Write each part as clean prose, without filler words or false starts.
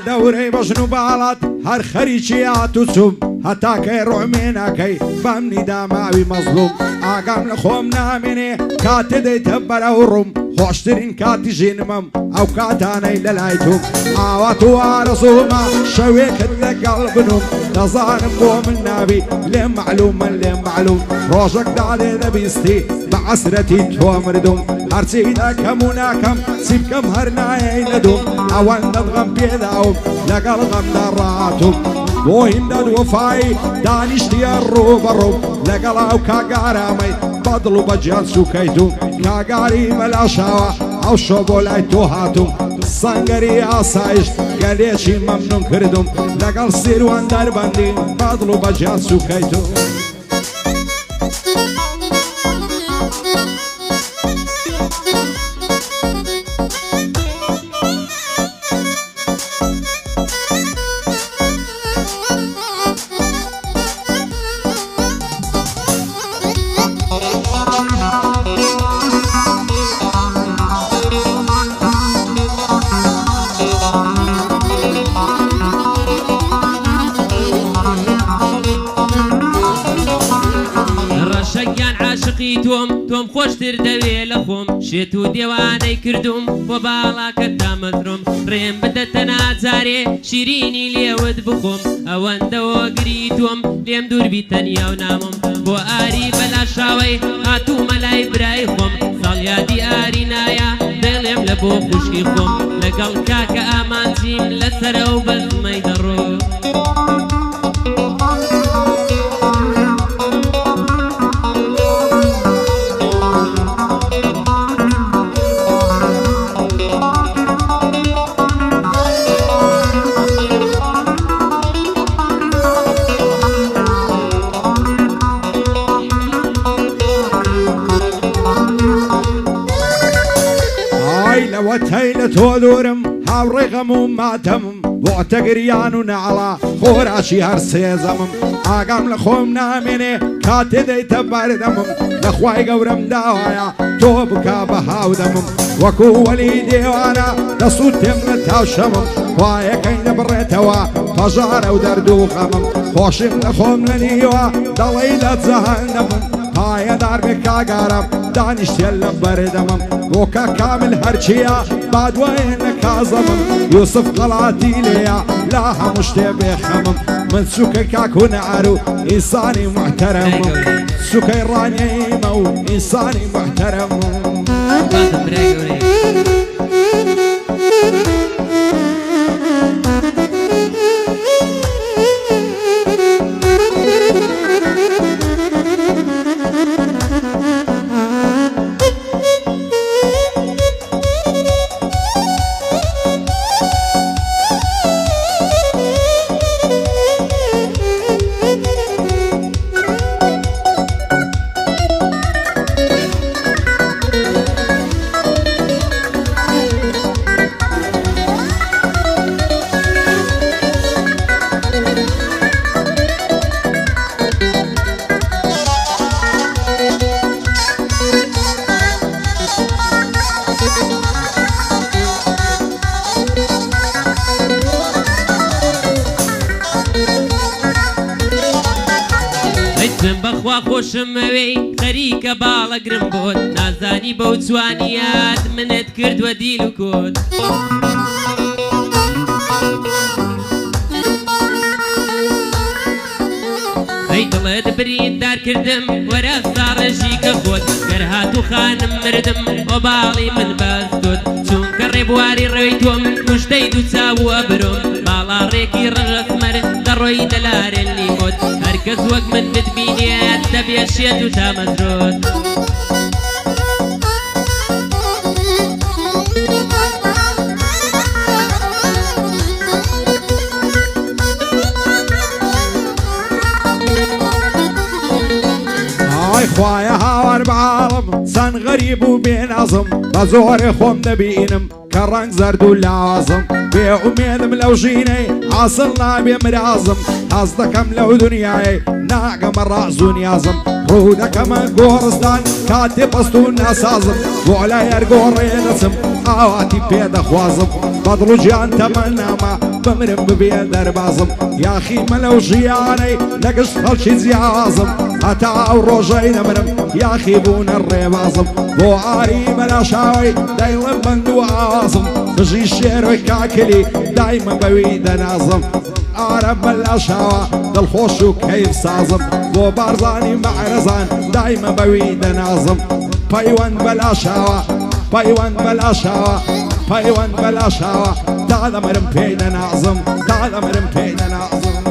دوري بجنو بالات هر خريجيات وسوم هتا كي رومينا كي بامني داماوي مظلوم اقام لخوم نامني كاتدي تبرا ورم خوشترين كاتي جينمم او كاتاني للايتوم عواتو عرصوما شويك قلبنهم نظارم بوم النبي ليه معلوم ليه معلوم روجك دادي دبيستي بعسرتي تومردم هرسي داكم وناكم سيبكم هرناي ندوم اوان نضغم بيداوم لقل غم دراتهم بوهم داد وفاي دانشتي الروب الروب لقل كاقارامي بدلو بجان سوكيتو كاقاري ملاشاوا او شوبولايتو هاتو سانگري آسايش قليشي ممنون كردم لقل سيروان دار بندي بدلو بجان سوكيتو توم خوشتر دوي لخوم شتو ديواني كردوم وبالا كتا مدروم ريم بدت نازاري شيريني ليود بخوم اوان دو قريتوم ليم دور بيتنيا ونامم بو آري بلا شاوي هاتو ملاي براي خوم صاليا دي آري نايا دليم لبو خوشي خوم لقل كاكا امان جيم لسرو بل ما يدرو وتهيلة تودورم هاوري غموم ماتمم بوعتقريان ونعلا خوراشي هرسيزمم اقام لخوم نامني كاتدي تبردمم لخواي قورم داوايا توبكا بهاودمم وكو ولي ديوانا دصوت تمنتها وشمم وايا كين بريتوا فجار ودردو خمم خوشم لخوم لنيوا دليلة زهندمم هاي دار بكاقارم دانشت يلا بردمم وكا كامل هرشيا بعد وين كازمم يوسف قلعتي ليا لاها مشتبه خمم من سوكي كاكون عارو إنساني محترم سوكي راني مو إنساني محترم بخوا خوشم وی خریک بالا گرم بود نازانی بود جوانیات منت کرد و دیل و کود ای دلت برین دار کردم ورا سارجی که خود گر هاتو خانم مردم و بالی من باز دود چون که ریبواری رویتوم کشتی دو چاو برم بالا ریکی رجت مرد در روی دلار نیمود هرکس وقت من بتبینیت دبیشیت و تا مزرود خوايا هاور بعالم سن غريب وبين عظم بزور خوم دبينم كرنج زرد ولازم بأميدم لو جيني عاصلنا بمرازم حصدكم لو دنياي ناقم الرأسون يازم رودك من قورستان كاتب أستون أسازم وعلى يرقور ينسم آواتي بيد خوازم فضل جان تمناما بمرم ببي دربازم يا خي ملو جياني لقش خلشي زيازم هتا وروجي نمرم يا خي بون الربازم بو عاري بلا شاوي دايما بندو عاصم بجي الشير وكاكلي دايما بويد نازم عرب بلا شاوى دالخوش وكيف سازم بو بارزاني معرزان دايما بويد نازم بايوان بلا شاوى بايوان بلا شاوى بايوان بلا شاوى تعال مرم فينا نعظم تعال مرم فينا نعظم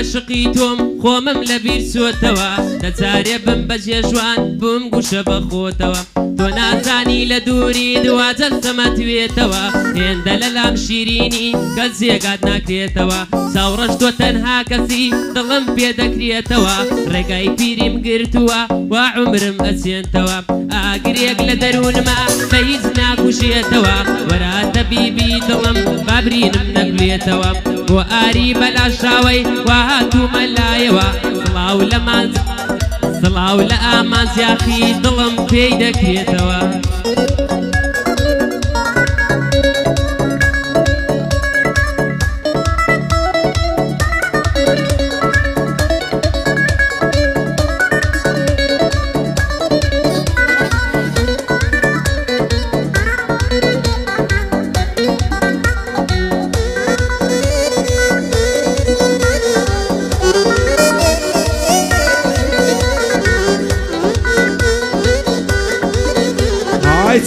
عاشقيتم خومم لبير سوتوا دزاري بم بجيشوان بم گوشه بخوتوا تو نازانی لدوری دوازه سمتویتوا هند للام شیرینی کزیگاد نکریتوا ساورش تو تنها کسی دلم پیدکریتوا رگای پیریم گرتوا و عمرم اسینتوا اگریگ لدرون ما بیز ناکوشیتوا ورا طبیبی دلم بابرینم نکلیتوا و آری بلا شاوی و هاتو ملایوا صلاو لمانز صلاو لأمانز يا أخي ظلم بيدك يتوا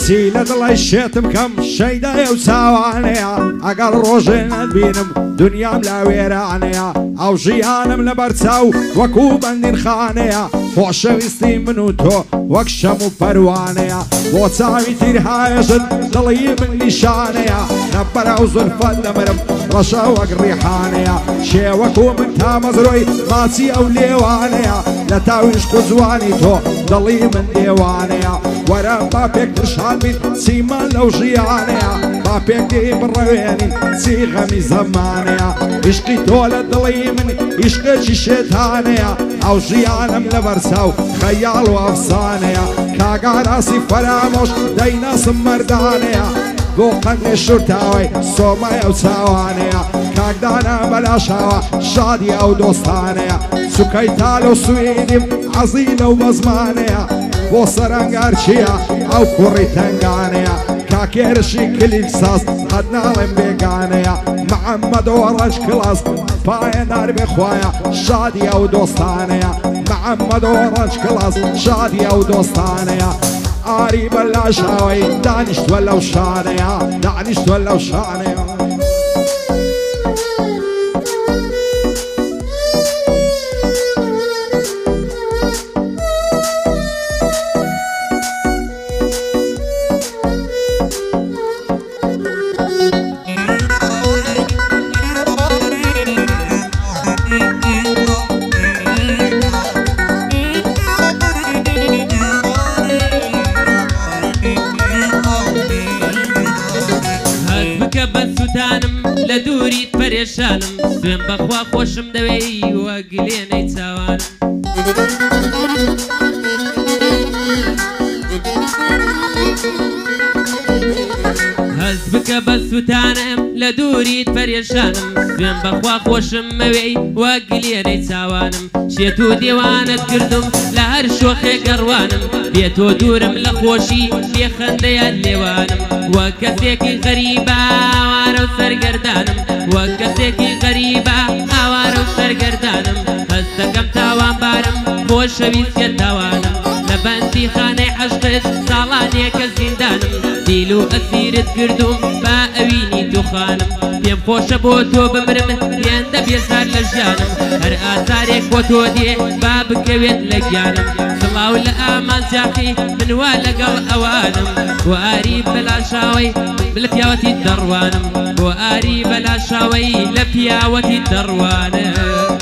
سيلة الله الشتم كم شيدا يوساوانيا أقل روجنا بينم دنيا ملاويرانيا أو جيانم لبرتاو وكوبا نرخانيا فوش ويستي منوتو وكشمو بروانيا وطاوي تيرهايجن ضلي من نشانيا نبر عوزر فالمرم رشا وقريحانيا شي وكو من تامزروي ماتي أو ليوانيا لتاويش قزواني تو ضلي من ديوانيا ورا بابك تشعبي سيما لو جيانيا بابك دي بالرويني سيغمي زمانيا عشقي تولد ضليمني عشقي شيشتانيا او جيانم لبرساو خيال وافسانيا كاقا راسي فراموش دينا سمردانيا بوقن الشرطاوي صومايا وساوانيا كاقدانا بلا شاوى شادي او دوستانيا سكيتالو سويدي عزيلة وبزمانيا بو سرنگارچيا او كوري تنگانيا كاكيرشي كل الساس قد نالم بيقانيا محمد ورش كلاس باي نار بخوايا شادي او دوستانيا محمد ورش كلاس شادي او دوستانيا آري بلا شاوي دانشت ولو شانيا دانشت ولو شانيا لدوري پريشانم دوين بخوا خوشم دوي وقليني تاوانم هز بك بس وتانم لدوري پريشانم دوين بخوا خوشم موي وقليني تاوانم شيتو ديوانت كردم لهر شوخي قروانم بيتو دورم لخوشي بيخندي الليوانم وكسيكي غريبة وارو سرگردانم وكسيكي غريبة وارو سرگردانم هستكم تاوان بارم خوش ويسك تاوانم لبنتي خاني عشقت سالانيك الزندانم ديلو أسيرت كردم با أويني تو خانم پێم خۆشە بۆ تۆ بمرم یان دەبێزار لە ژیانم هەر ئازارێک بۆ تۆ دێ با بکەوێت لە گیانم سڵاو لە ئامان جاقی منوا لەگەڵ ئەوانم بۆ ئاری بەلا شاوەی لە پیاوەتی دەڕوانم بۆ ئاری بەلا شاوەی لە پیاوەتی دەڕوانم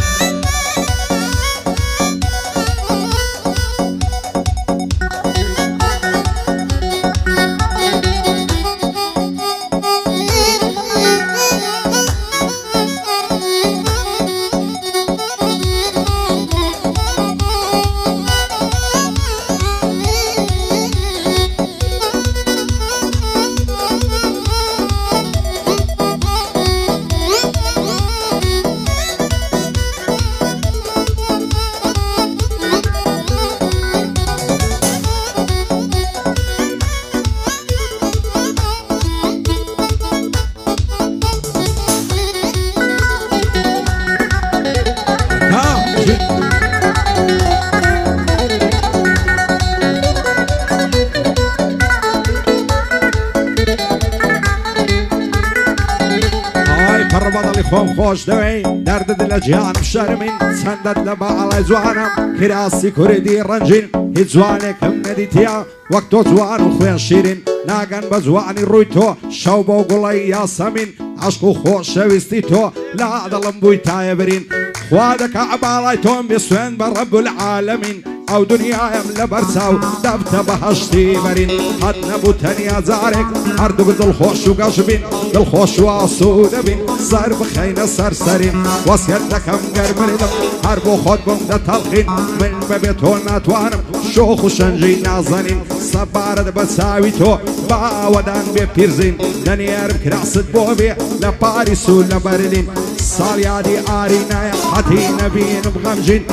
بەڵی خۆم خۆش دەوێ دەردت لە جیانم شەرمین چەندەت لە باڵای جوانم کراسی کوردی ڕەنجین هیچ جوانێکم نەدیتیا وەک تۆ جوان و خوێن شیرین ناگەن بە جوانی ڕووی تۆ شەو بۆ گوڵی یاسەمین عەشق و خۆشەویستی تۆ لا دڵم بووی تایە برین خوا دەکا باڵای تۆم بێ سوێن بە ڕەب العالەمین ئەو دنیایم لە بەرچاو دەبتە بەهەشتی بەرین هەت نەبوو تەنیا جارێک هەردوو دڵخۆش و گەش بین دڵخۆش و ئاسوودە بین سەر بخەینە سەرسەرین وەسیەت دەکەم گەرمردم هەر بۆ خۆت بم دەتەڵخین من بەبێ تۆ ناتوانم شۆخ و شەنجی نازەنین سەبارەت بە چاوی تۆ بە ئاوەدان بێ پیرزین دەنێرم کراست بۆ بێ لە پاریس و لە بەرلین ساڵیادی ئاری نایە هەتی نەبینم غەمجین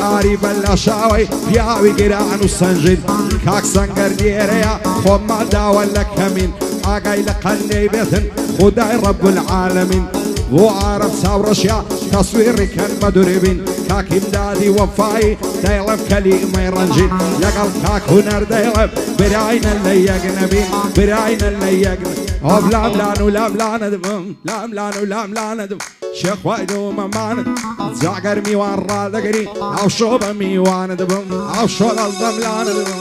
ئاری بەلا شاوەی پیاوی گران و سنجین کاک سەنگەر لێرەیە خۆممان داوە لە کەمین ئاگای لە قەندەی بێتن خودای ڕەب العالەمین بۆ عارەب چاوڕەشیا تەسویری کەن بە دووربین کاکیم دادی وەفایی دەیڵم کەلیمەی ڕەنجین لەگەڵ کاک هونەر دەیڵم براینە لە یەک نەبین براینە لە یەک ئۆ لاملان و لاملانە دبم لاملان و لاملانە دبم شێخوای دوومەمانت جاگەر میوان ڕادەگەری ئەو شۆ بە میوانە دەبم ئەو شۆ لەز دەملانە دەبم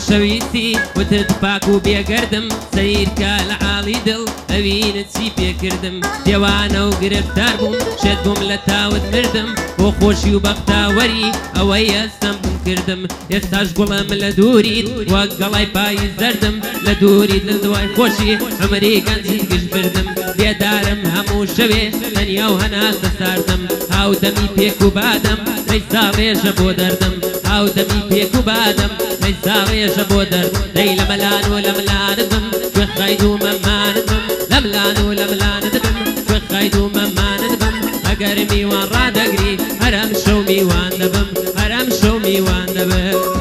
خۆشەویستی وتت پاک و بێگەردم سەیرکە لە عاڵی دڵ ئەوینت چی پێکردم دێوانە و گرفتار بووم شێت بووم لە تاوت مردم بۆ خۆشی و بەختاوەری ئەوەی ئەستەم بووم کردم ئێستاش گوڵم لە دووریت وەک گەڵای پایی زەردم لە دووریت لە دوای خۆشی عمری گەنجی گشت بردم بێدارم هەموو شەوێ تەنیا و هەناسە ساردم هاودەمی پێک و بادەم مەیسا ڕێژە بۆ دەردم هاودەمی پێک و بادەم مەیسا ڕێژە بۆ دەرد دەی لە مەلان و لە ملانتم کوێ خەید و مەمانتم لە ملان و لە ملانتم کوێ خەید و مەمانتم ئەگەر میوان ڕادەگری هەرەم شەو میوان دەبم هەرەم شەو میوان دەبم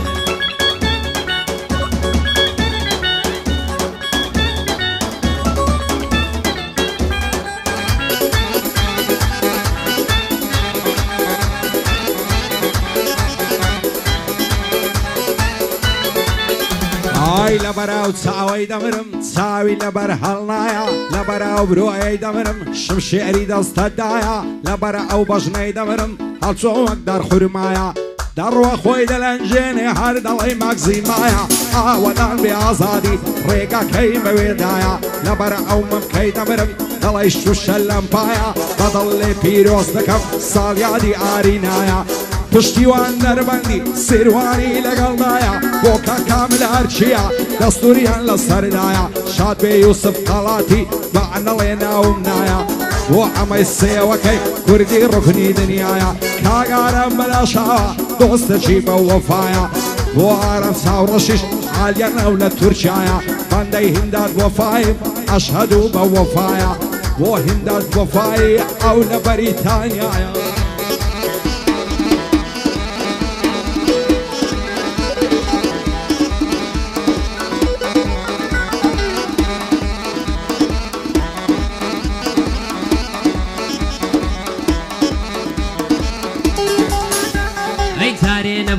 ئای لە بەراو چاوەی دەمرم چاوی لەبەر هەڵنایە لە بەراو برۆیەی دەمرم شمشێری دەستەدایە لە بەرە ئەو بەژنەی دەمرم هەڵچۆ وەک دەرخورمایە دەڕوە خۆی دەلەنجێنێ هەر دەڵێ مەگزیمایە ئاوەدان بێ ئازادی ڕێگەکەی بەوێدایە لە بەرە ئەو ممکەی دەمرم دەڵی شوشە لەمپایە بەدڵ لێ پیرۆز دەکەم ساڵیادی ئارینایە پشتیوان دەربەندی سیروانی لەگەڵدایە بۆ کە کامل هەرچیە دەستوریان لە سەردایە شاد بێ یوسف قەڵاتی بە ئەنەڵێ ناوم نایە بۆ ئەمەی سێوەکەی کوردی ڕوکنی دنیایە کاگارم بەلاشاوە دۆستەچی بە وەفایە بۆ ئارەم چاوڕەشیش عالیە نەو لە تورکایە بەندەی هیندات وەفایم ئەشهەد و بە وەفایە بۆ هیندات وەفایی ئەو لە بەریتانیایە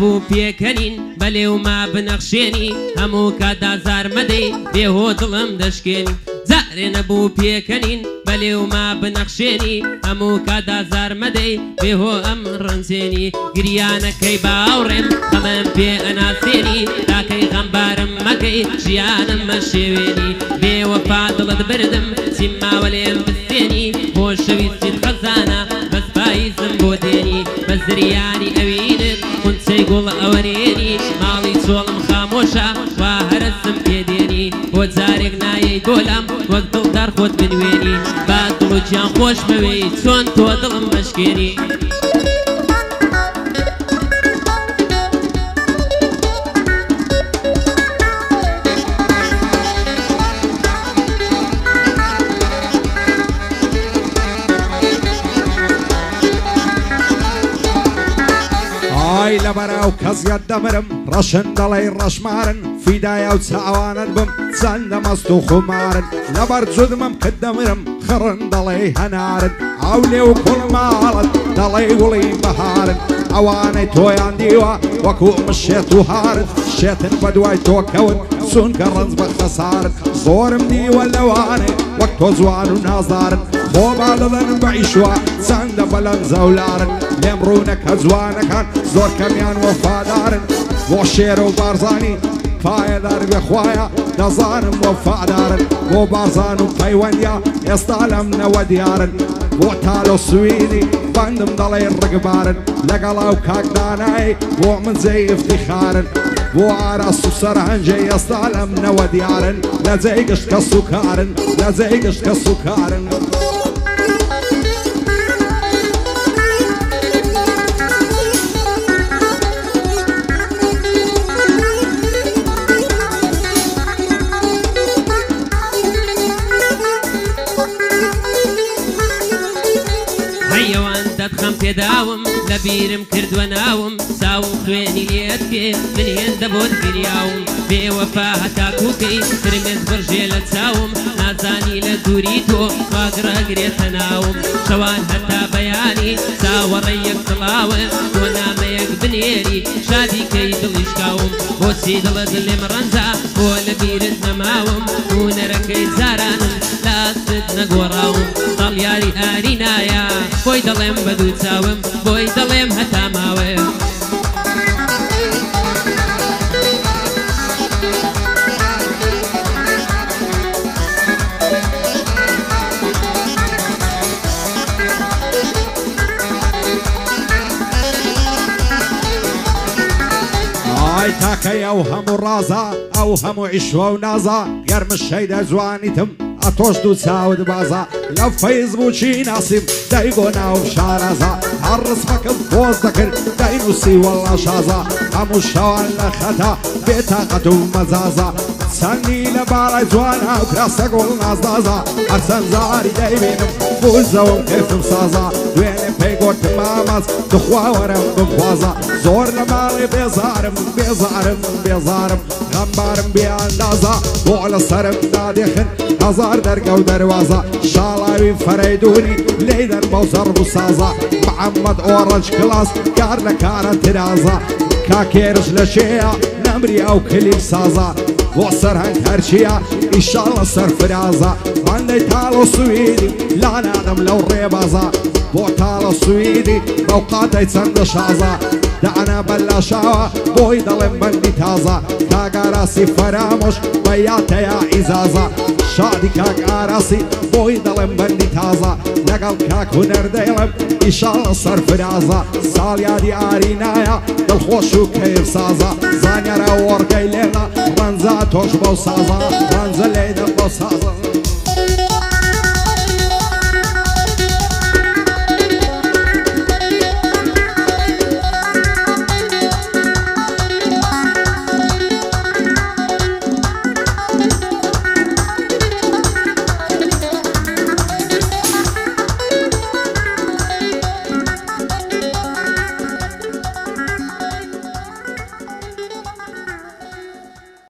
نەبوو پێکەنین بەلێو ما بنەخشێنی هەموو کاتدازار مەدەی بێهۆ دڵم دەشکێنی زارێ نەبوو پێکەنین بەلێو ما بنەخشێنی هەموو کاتدازار مەدەی بێهۆ ئەم ڕەنجێنی گریانەکەی باوڕێم ئەمەم پێ ئەناسێنی تاکەی غەمبارم مەکەی ژیانم مەشێوێنی بێوەفا دڵت بردم چیم ماوە لێم بستێنی بۆ شەویستیت خەزانە بەس پاییزم بۆ دێنی بە زریانی ئەوینت قونچەی گوڵ ئەوەرێنی ماڵی چۆڵم خامۆشە وا هەرسم پێدێنی بۆ جارێک نایەی دۆلام وەک دڵدار خۆت بنوێنی با دڵ و گیان خۆش بەوەی چۆن تۆ دڵم مەشکێنی ئای لەبەراو کەزیەت دەمرم ڕەشن دەڵێی ڕەشمارن فیدایە و چاوانت بم چەندە مەست و خومارن لەبەر جودمم کە دەمرم خڕن دەڵێی هەنارن ئەو لێ و کوڵماڵت دەڵێی وڵی بەهارن ئەوانەی تۆیان دیوە وەکو مشێت و هارن شێتن بە دوای تۆکەون چونکە ڕنج بە خەسارن زۆرم دیوە لەوانێ وەک تۆ جوان و نازارن بۆ با دەدەن بە ئیشوە چەندە بەلەن زەولارن لێم ڕوونەکە جوانەکان زۆر کەمیان وەفادارن بۆ شێر و بارزانی پایەدار بێخوایە دەزانم وەفادارن بۆ بارزان و پەیوەندیا ئێستا لەم نەوە دیارن بۆ تاالۆ سویدی بەندم دەڵێ ڕگبارن لەگەڵاو کاکدانایی بۆ من جێی ئفتیخارن بۆ ئاراست و سەرهەنجەی ئێستا لەم نەوە دیارن لە جێی گشت کە سوکارن لە جێی گشت کە سوکارن دەتخەم پێداوم لە بیرم کردووە ناوم چاوم خوێنی لێت پێ من هێندە بۆت گریاوم بێوەفا هەتاکووکەی ترمێز بڕژێ لە چاوم نازانی لە دووری تۆ واگڕەگرێتە ناوم شەوان هەتا بەیانی چاوەڕێ یەک دڵاوە تۆ نامەیەک بنێری شادیکەی دڵیشکاوم بۆچی دڵت لێم ڕەنجا بۆ لە بیرت نەماوم هونەرەکەی زارانم لاست نەگۆڕاوم دڵیاری ئارینایە بۆی دەڵێم بە دوو چاوم بۆی دەڵێم هەتا ماوەیە ئای تاکەی ئەو هەموو ڕازە ئەو هەموو ئیشوە و نازە گەرمش شەیدە جوانیتم ئەتۆش دوو چاوت بازە لە فەیسبووکی ناسیم دەیگۆ ناو شارەزە هەر ڕسمەکەم پۆز دەکرد دەینووسی وەڵا شازە هەموو شەوان لە خەتا بێتاقەت و مەجازە چەندی لە باڵای جوانە و کراسە گوڵ نازدازە هەرچەند زاری دەیبینم بوزەوەم کەفم سازە دوێنێ پێی گۆتم مامەز دخوا وەرم بخوازە زۆر لە ماڵێ بێزارم بێزارم بێزارم غەمبارم بێئەندازە بۆ لە سەرم دادێخن هەزار دەرگە و دەروازە شاڵاوی فەرەیدونی لێدەن بەو زەڕب و سازە محەممەد ئۆڕەنج کلاس کار لە کارە ترازە کاکێرش لە شێە نەمری ئەو کلیپ سازە بۆ سەرهەنگ هەرچیە ئیشاڵە سەرفرازە بەندەی تاڵۆ سویدی لا ناغم لەو ڕێبازە بۆ تاڵە سویدی بەو قاتەی چەندە شازە دەعنا بەلاشاوە بۆی دەڵێم بەندی تازە کاگاراسی فەرامۆش بە یاتەیە ئیزازە شادی کاک ئاراسی بۆی دەڵێم بەندی تازە لەگەڵ کاک هونەر دەیڵم ئیشاڵە سەرفرازە ساڵیادی ئارینایە دڵخۆش و کەیف سازە زانیارە وەڕگەی لێڵە ڕەنجە تۆش بەو سازە ڕەنجە لێدە بۆ سازە